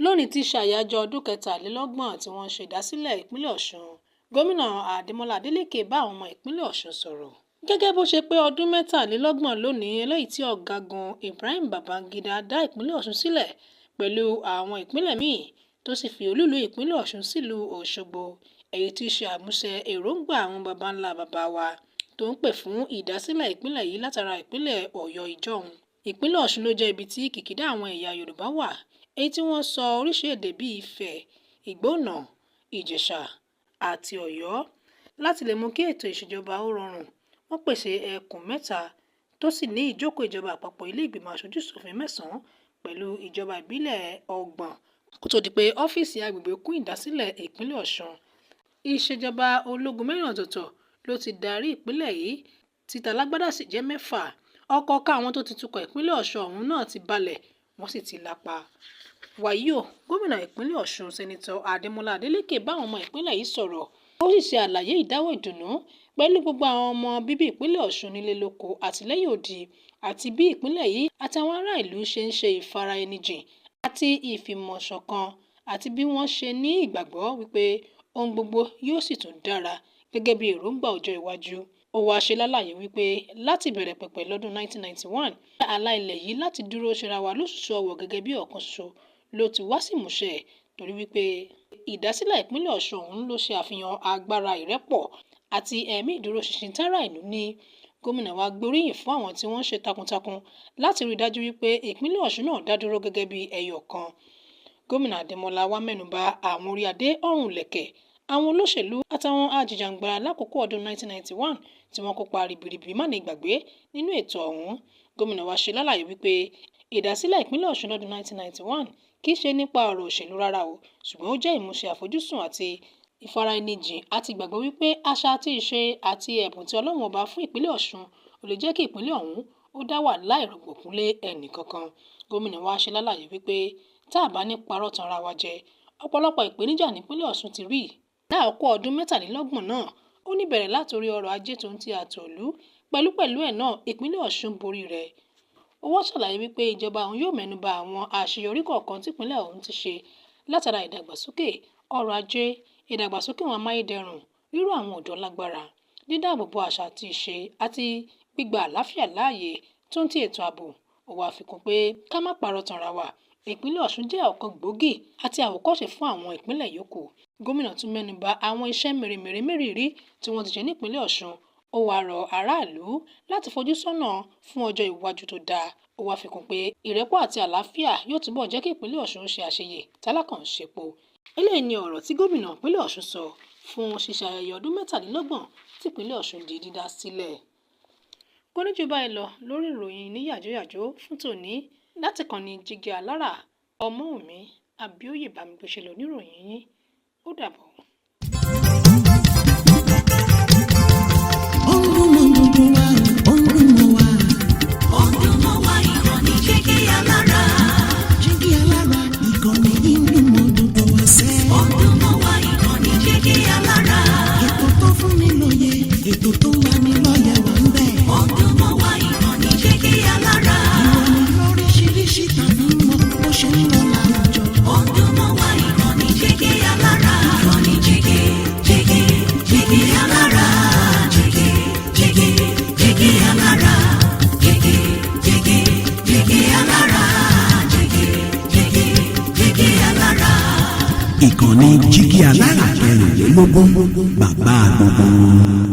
Lónìí tí ṣàyájọ́ ọdún 27 tí wọ́n ṣe ìdásílẹ̀ ìpínlẹ̀ Ọ̀ṣun, Gómìnà Adémọ́lá Adélékè bá àwọn ọmọ ìpínlẹ̀ Ọ̀ṣun sọ̀rọ̀. Gẹ́gẹ́ bó ṣe pé ọdún 23 lónìí eléyìí tí Ọ̀gágun Ibrahim Babangida dá ìpínlẹ̀ Ọ̀ṣun sílẹ̀ pẹ̀lú àwọn ìpínlẹ̀ míì tó sì fi olúìlú ìpínlẹ̀ Ọ̀ṣun sílùú Òṣogbo, èyí tí ṣe àmúṣẹ èròǹgbà àwọn baba ńlá baba wa tó ń pè fún ìdásílẹ̀ ìpínlẹ̀ yìí látara ìpínlẹ̀ Ọ̀yọ́ ìjọ́un. Ìpínlẹ̀ Ọ̀ṣun ló jẹ́ ibi tí kìkìdá àwọn ẹ̀yà Yorùbá wà, èyí tí wọ́n sọ oríṣi èdè bíi Ifẹ̀, Ìgbónà, Ìjẹ̀ṣà àti Ọ̀yọ́. Láti lè mú kí ètò ìṣèjọba ó rọrùn, wọ́n pèsè ẹkùn 3 tó sì ní ìjókòó ìjọba àpapọ̀ ilé ìgbìmọ̀ aṣojú-ṣòfin 9 pẹ̀lú ìjọba ìbílẹ̀ 30 kó tó di pé ọ́fíìsì agbègbè kún ìdásílẹ̀ ìpínlẹ̀ Ọ̀ṣun. Ìṣèjọba ológun mẹ́rin ọ̀tọ̀ọ̀tọ̀ ló ti darí ìpínlẹ̀ yìí, tí talágbádá sì jẹ́ 6. Ọ̀kọ̀ọ̀kan àwọn tó ti tukọ̀ ìpínlẹ̀ Ọ̀ṣun ọ̀hún náà ti balẹ̀, wọ́n sì ti lapa. Wàyí o, gómìnà ìpínlẹ̀ Ọ̀ṣun Sẹ́nitọ̀ Adémọ́lá Adélékè bá àwọn ọmọ ìpínlẹ̀ yìí sọ̀rọ̀. Ó sì ṣe àlàyé ìdáwọ́ ìdùnnú pẹ̀lú gbogbo àwọn ọmọ bíbí ìpínlẹ̀ Ọ̀ṣun nílé lóko àti lẹ́yìn odi, àti bí ìpínlẹ̀ yìí àti àwọn ará ìlú ṣe ń ṣe ìfara-ẹni-jìn àti ìfìmọ̀ṣọ̀kan, àti bí wọ́n ṣe ní ìgbàgbọ́ wípé ohun gbogbo yóò sì tún dára gẹ́gẹ́ bí èròǹgbà ọjọ́ iwájú. Ó wá ṣe lálàyé wípé láti bẹ̀rẹ̀ pẹ̀pẹ̀ lọ́dún 1991, àlá ilẹ̀ yìí láti dúró ṣera wa lóṣùṣù ọwọ̀ gẹ́gẹ́ bí ọ̀kan ṣoṣo ló ti wá sí ìmúṣẹ, torí wípé ìdásílẹ̀ ìpínlẹ̀ Ọ̀ṣun ọ̀hún ló ṣe àfihàn agbára ìrẹ́pọ̀ àti ẹ̀mí ìdúróṣinṣin tára ìlú ní. Gómìnà wa gbóríyìn fún àwọn tí wọ́n ṣe takuntakun láti rí dájú wípé ìpínlẹ̀ Ọ̀ṣun náà dá dúró gẹ́gẹ́ bí ẹyọ kan. Gómìnà Adémọ́lá wá mẹ́nubà àwọn orí adé ọ̀rùn lẹ̀kẹ̀, àwọn olóṣèlú àtàwọn ajìjàǹgbara lákòókò ọdún 1991 tí wọ́n kópa ribiribi má ní gbàgbé nínú ètò ọ̀hún. Gómìnà wa ṣe lálàyé wípé ìdásílẹ̀ ìpínlẹ̀ Ọ̀ṣun lọ́dún 1991 kì í ṣe nípa ọ̀rọ̀ òṣèlú rárá o, ṣùgbọ́n ó jẹ́ ìmúṣẹ àfojúsùn àti ìfara-ẹni-jìn àti ìgbàgbọ́ wípé àṣà àti ìṣe àti ẹ̀bùn tí Ọlọ́run ọba fún ìpínlẹ̀ Ọ̀ṣun ò lè jẹ́ kí ìpínlẹ̀ ọ̀hún ó dá wà láì rọ̀gbọ̀kún lé ẹnì kankan. Gómìnà wa ṣe lálàyé wípé tá a bá ní parọ́ tanra wa jẹ, ọ̀pọ̀lọpọ̀ ìpèníjà nípínlẹ̀ Ọ̀ṣun ti rí láàkókò ọdún 23 náà. Ó ní bẹ̀rẹ̀ látòrí ọrọ̀ ajé tó ń ti àtòlú pẹ̀lú ẹ̀ náà ìpínlẹ̀ Ọ̀ṣun borí rẹ̀. Ó wá ṣàlàyé wípé ìjọba òun yóò mẹ́nubà àwọn àṣeyọrí kọ̀ọ̀kan tí ìpínlẹ̀ ọ̀hún ti ṣe látara ìdàgbàsókè ọrọ̀ ajé, ìdàgbàsókè àwọn amáyédẹrùn, ríró àwọn ọ̀dọ́ lágbára, dídáàbòbò àṣà àti ìṣe àti gbígba àlàáfíà láàyè tó ń ti ètò ààbò. Ó wá fi kún pé ká má parọ́ tanra wa, ìpínlẹ̀ Ọ̀ṣun jẹ́ ọ̀kan gbòógì àti àwòkọ́ṣe fún àwọn ìpínlẹ̀ yòókù. Gómìnà tún mẹ́nubà àwọn iṣẹ́ mèremère tí wọ́n ti ṣe nípínlẹ̀ Ọ̀ṣun. Ó wá rọ aráàlú láti fojú sọ́nà fún ọjọ́ iwájú tó dáa. Ó wá fi kún pé ìrẹ́pọ̀ àti àlàáfíà yóò túbọ̀ jẹ́ kí ìpínlẹ̀ Ọ̀ṣun ṣe àṣeyè tálákànṣepo. Eléyìí ni ọ̀rọ̀ tí gómìnà ìpínlẹ̀ Ọ̀ṣun sọ fún ṣíṣe ayẹyẹ ọdún 23 tí ìpínlẹ̀ Ọ̀ṣun di dídá sílẹ̀. Kò ní jù báyìí lọ lórí ìròyìn ní yàjóyàjó fún tòní láti kàn ní Jígí Alára. Ọmọ́wùnmí Abíóyè Bámigbéṣẹ́ lóníròyìn yín. Ó dàbọ̀. Jígí Alára ìkànnì ìlú mọ̀dúndú wá sẹ́. Ọdúnmọ̀ wá ìkànnì Jígí Alára. Ètò tó fún ni lóye, ètò tó wà ní lọ́yẹ̀ wà ń bẹ̀. Ọdúnmọ̀ wá ìkànnì Jígí Alára. Ìròyìn lóríṣiríṣi tàbí mọ̀ bó ṣe ń lọ láwùjọ. Ọdúnmọ̀ wá ìkànnì Jígí Alára. Ìkànnì Jígí Alára. Jígí Alára. Ìkànnì Jígí Alára 24, bàbá gbogbo.